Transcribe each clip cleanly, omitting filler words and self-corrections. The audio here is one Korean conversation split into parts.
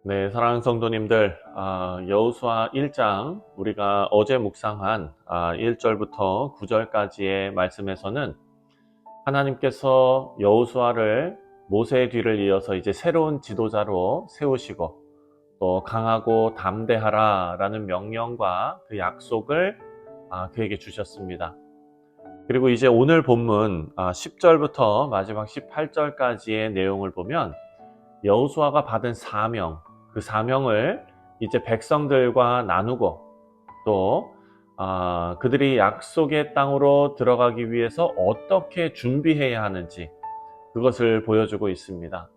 네, 사랑하는 성도님들, 여호수아 1장 우리가 어제 묵상한 1절부터 9절까지의 말씀에서는 하나님께서 여호수아를 모세의 뒤를 이어서 이제 새로운 지도자로 세우시고 또 강하고 담대하라 라는 명령과 그 약속을 그에게 주셨습니다. 그리고 이제 오늘 본문 10절부터 마지막 18절까지의 내용을 보면 여호수아가 받은 사명, 그 사명을 이제 백성들과 나누고 또 그들이 약속의 땅으로 들어가기 위해서 어떻게 준비해야 하는지 그것을 보여주고 있습니다.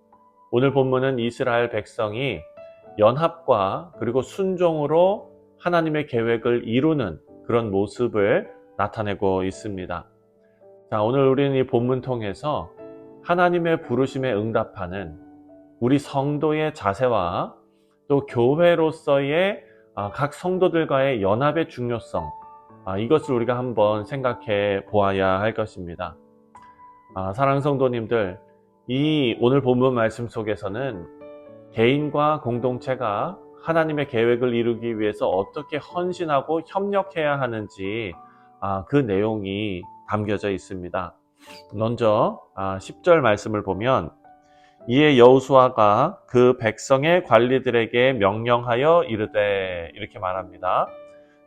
오늘 본문은 이스라엘 백성이 연합과 그리고 순종으로 하나님의 계획을 이루는 그런 모습을 나타내고 있습니다. 자, 오늘 우리는 이 본문 통해서 하나님의 부르심에 응답하는 우리 성도의 자세와 또 교회로서의 각 성도들과의 연합의 중요성, 이것을 우리가 한번 생각해 보아야 할 것입니다. 사랑하는 성도님들, 이 오늘 본문 말씀 속에서는 개인과 공동체가 하나님의 계획을 이루기 위해서 어떻게 헌신하고 협력해야 하는지 그 내용이 담겨져 있습니다. 먼저 10절 말씀을 보면 이에 여호수아가 그 백성의 관리들에게 명령하여 이르되 이렇게 말합니다.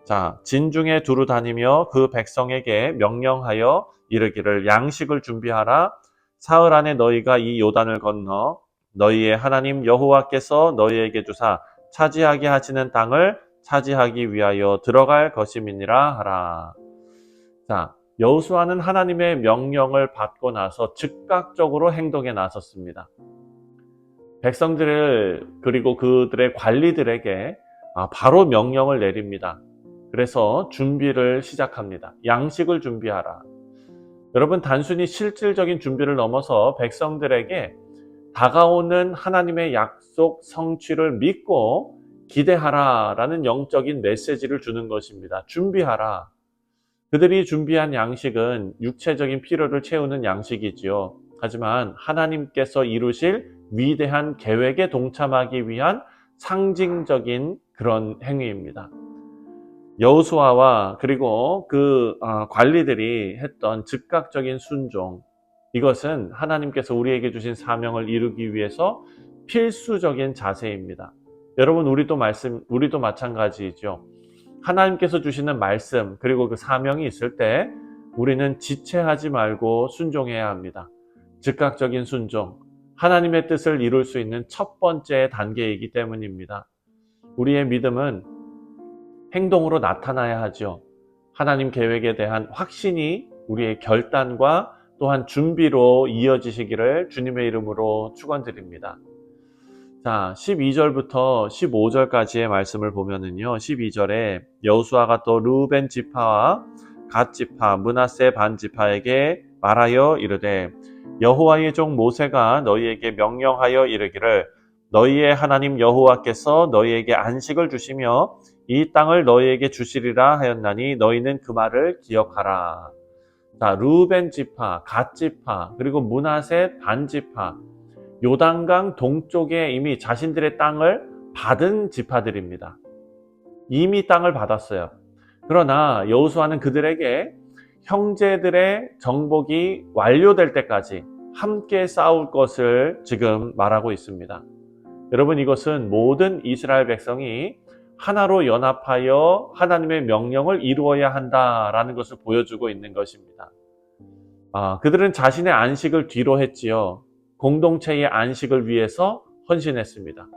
자, 진중에 두루 다니며 그 백성에게 명령하여 이르기를 양식을 준비하라. 사흘 안에 너희가 이 요단을 건너 너희의 하나님 여호와께서 너희에게 주사 차지하게 하시는 땅을 차지하기 위하여 들어갈 것임이니라 하라. 자, 여호수아는 하나님의 명령을 받고 나서 즉각적으로 행동에 나섰습니다. 백성들을 그리고 그들의 관리들에게 바로 명령을 내립니다. 그래서 준비를 시작합니다. 양식을 준비하라. 여러분, 단순히 실질적인 준비를 넘어서 백성들에게 다가오는 하나님의 약속 성취를 믿고 기대하라라는 영적인 메시지를 주는 것입니다. 준비하라. 그들이 준비한 양식은 육체적인 필요를 채우는 양식이지요. 하지만 하나님께서 이루실 위대한 계획에 동참하기 위한 상징적인 그런 행위입니다. 여호수아와 그리고 그 관리들이 했던 즉각적인 순종, 이것은 하나님께서 우리에게 주신 사명을 이루기 위해서 필수적인 자세입니다. 여러분, 우리도 마찬가지이죠. 하나님께서 주시는 말씀 그리고 그 사명이 있을 때 우리는 지체하지 말고 순종해야 합니다. 즉각적인 순종, 하나님의 뜻을 이룰 수 있는 첫 번째 단계이기 때문입니다. 우리의 믿음은 행동으로 나타나야 하죠. 하나님 계획에 대한 확신이 우리의 결단과 또한 준비로 이어지시기를 주님의 이름으로 축원드립니다. 자, 12절부터 15절까지의 말씀을 보면은요, 12절에 여호수아가 또 르우벤 지파와 갓 지파, 므낫세 반 지파에게 말하여 이르되 여호와의 종 모세가 너희에게 명령하여 이르기를 너희의 하나님 여호와께서 너희에게 안식을 주시며 이 땅을 너희에게 주시리라 하였나니 너희는 그 말을 기억하라. 자, 르우벤 지파, 갓 지파, 그리고 므낫세 반 지파, 요단강 동쪽에 이미 자신들의 땅을 받은 지파들입니다. 이미 땅을 받았어요. 그러나 여호수아는 그들에게 형제들의 정복이 완료될 때까지 함께 싸울 것을 지금 말하고 있습니다. 여러분, 이것은 모든 이스라엘 백성이 하나로 연합하여 하나님의 명령을 이루어야 한다라는 것을 보여주고 있는 것입니다. 그들은 자신의 안식을 뒤로 했지요. 공동체의 안식을 위해서 헌신했습니다.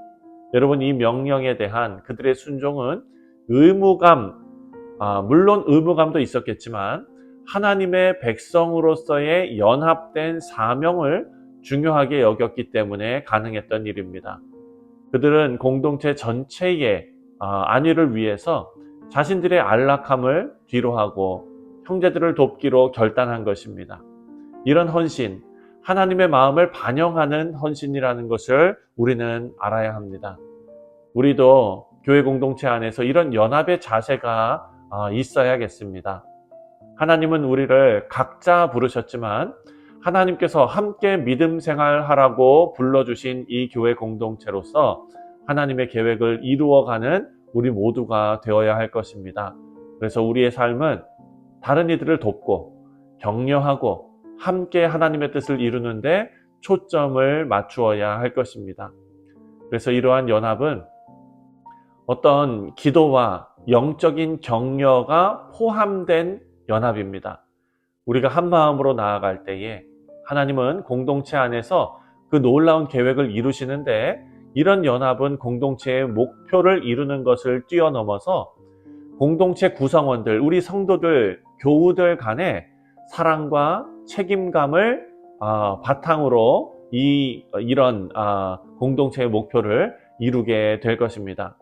여러분, 이 명령에 대한 그들의 순종은 물론 의무감도 있었겠지만 하나님의 백성으로서의 연합된 사명을 중요하게 여겼기 때문에 가능했던 일입니다. 그들은 공동체 전체의 안위를 위해서 자신들의 안락함을 뒤로하고 형제들을 돕기로 결단한 것입니다. 이런 헌신, 하나님의 마음을 반영하는 헌신이라는 것을 우리는 알아야 합니다. 우리도 교회 공동체 안에서 이런 연합의 자세가 있어야겠습니다. 하나님은 우리를 각자 부르셨지만 하나님께서 함께 믿음 생활하라고 불러주신 이 교회 공동체로서 하나님의 계획을 이루어가는 우리 모두가 되어야 할 것입니다. 그래서 우리의 삶은 다른 이들을 돕고 격려하고 함께 하나님의 뜻을 이루는데 초점을 맞추어야 할 것입니다. 그래서 이러한 연합은 어떤 기도와 영적인 격려가 포함된 연합입니다. 우리가 한 마음으로 나아갈 때에 하나님은 공동체 안에서 그 놀라운 계획을 이루시는데, 이런 연합은 공동체의 목표를 이루는 것을 뛰어넘어서 공동체 구성원들, 우리 성도들, 교우들 간의 사랑과 책임감을 바탕으로 이런 공동체의 목표를 이루게 될 것입니다.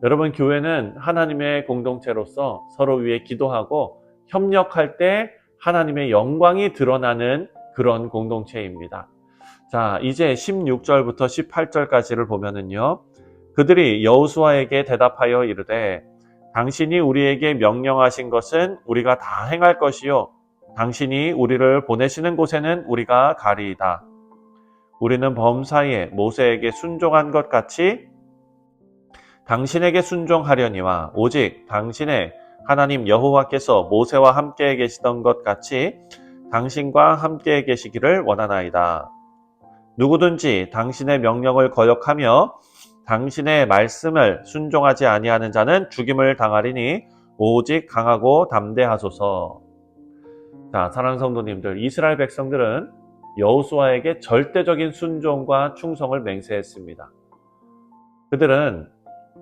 여러분, 교회는 하나님의 공동체로서 서로 위해 기도하고 협력할 때 하나님의 영광이 드러나는 그런 공동체입니다. 자, 이제 16절부터 18절까지를 보면은요, 그들이 여호수아에게 대답하여 이르되 당신이 우리에게 명령하신 것은 우리가 다 행할 것이요 당신이 우리를 보내시는 곳에는 우리가 가리이다. 우리는 범사에 모세에게 순종한 것 같이 당신에게 순종하려니와 오직 당신의 하나님 여호와께서 모세와 함께 계시던 것 같이 당신과 함께 계시기를 원하나이다. 누구든지 당신의 명령을 거역하며 당신의 말씀을 순종하지 아니하는 자는 죽임을 당하리니 오직 강하고 담대하소서. 자, 사랑하는 성도님들, 이스라엘 백성들은 여호수아에게 절대적인 순종과 충성을 맹세했습니다. 그들은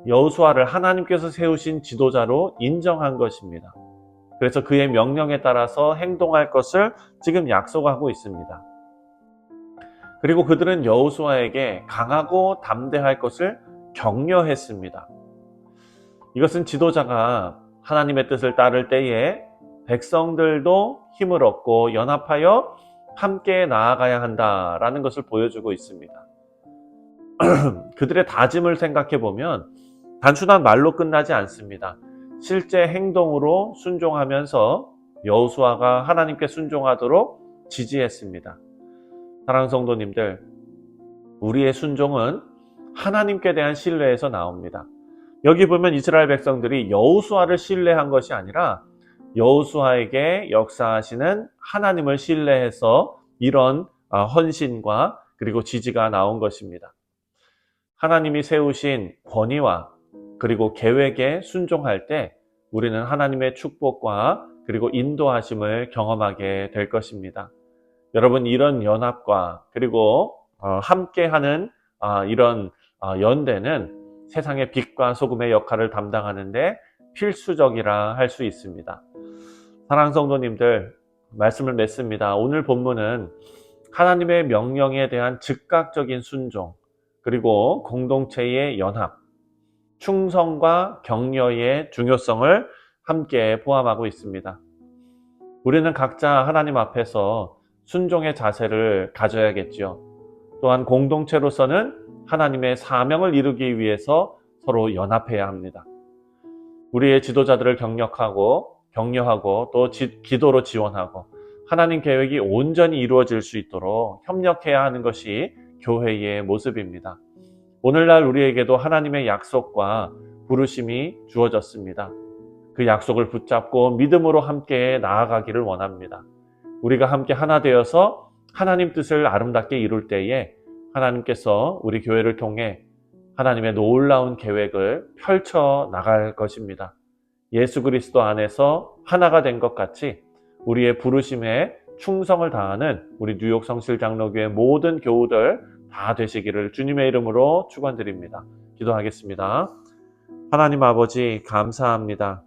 여호수아를 하나님께서 세우신 지도자로 인정한 것입니다. 그래서 그의 명령에 따라서 행동할 것을 지금 약속하고 있습니다. 그리고 그들은 여호수아에게 강하고 담대할 것을 격려했습니다. 이것은 지도자가 하나님의 뜻을 따를 때에 백성들도 힘을 얻고 연합하여 함께 나아가야 한다라는 것을 보여주고 있습니다. 그들의 다짐을 생각해 보면 단순한 말로 끝나지 않습니다. 실제 행동으로 순종하면서 여호수아가 하나님께 순종하도록 지지했습니다. 사랑하는 성도님들, 우리의 순종은 하나님께 대한 신뢰에서 나옵니다. 여기 보면 이스라엘 백성들이 여호수아를 신뢰한 것이 아니라 여호수아에게 역사하시는 하나님을 신뢰해서 이런 헌신과 그리고 지지가 나온 것입니다. 하나님이 세우신 권위와 그리고 계획에 순종할 때 우리는 하나님의 축복과 그리고 인도하심을 경험하게 될 것입니다. 여러분, 이런 연합과 그리고 함께하는 이런 연대는 세상의 빛과 소금의 역할을 담당하는데 필수적이라 할 수 있습니다. 사랑하는 성도님들, 말씀을 맺습니다. 오늘 본문은 하나님의 명령에 대한 즉각적인 순종, 그리고 공동체의 연합, 충성과 격려의 중요성을 함께 포함하고 있습니다. 우리는 각자 하나님 앞에서 순종의 자세를 가져야겠죠. 또한 공동체로서는 하나님의 사명을 이루기 위해서 서로 연합해야 합니다. 우리의 지도자들을 격려하고 또 기도로 지원하고 하나님 계획이 온전히 이루어질 수 있도록 협력해야 하는 것이 교회의 모습입니다. 오늘날 우리에게도 하나님의 약속과 부르심이 주어졌습니다. 그 약속을 붙잡고 믿음으로 함께 나아가기를 원합니다. 우리가 함께 하나 되어서 하나님 뜻을 아름답게 이룰 때에 하나님께서 우리 교회를 통해 하나님의 놀라운 계획을 펼쳐 나갈 것입니다. 예수 그리스도 안에서 하나가 된 것 같이 우리의 부르심에 충성을 다하는 우리 뉴욕 성실장로교회 모든 교우들 다 되시기를 주님의 이름으로 축원드립니다. 기도하겠습니다. 하나님 아버지, 감사합니다.